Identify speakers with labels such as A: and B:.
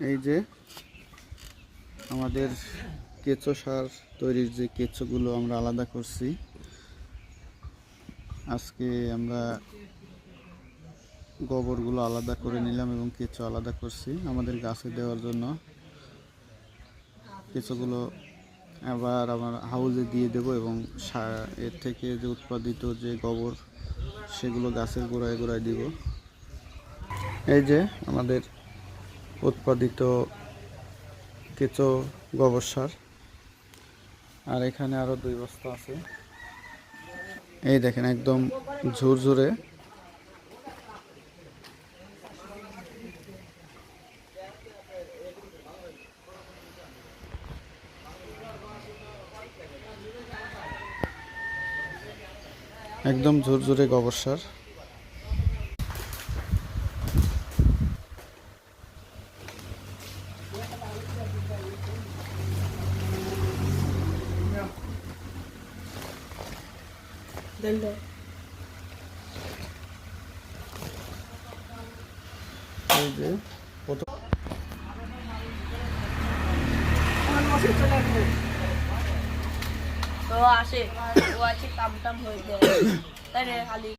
A: এই যে আমাদের কেঁচো সার তৈরির যে কেঁচোগুলো আমরা আলাদা করছি, আজকে আমরা গোবরগুলো আলাদা করে নিলাম এবং কেঁচো আলাদা করছি আমাদের গাছে দেওয়ার জন্য। কেঁচোগুলো আবার আমার হাউজে দিয়ে দেব এবং এর থেকে যে উৎপাদিত যে গোবর সেগুলো গাছের গোড়ায় গোড়ায় দিব। এই যে আমাদের উৎপাদিত কেঁচো গোবর সার, আর এখানে আরো 2 বস্তা আছে। এই দেখেন একদম ঝুরঝুরে। একদম ঝুরঝুরে গোবর সার। এই যে
B: তো আসে ও আছে কাম টাম হয়ে যায় তাই রে খালি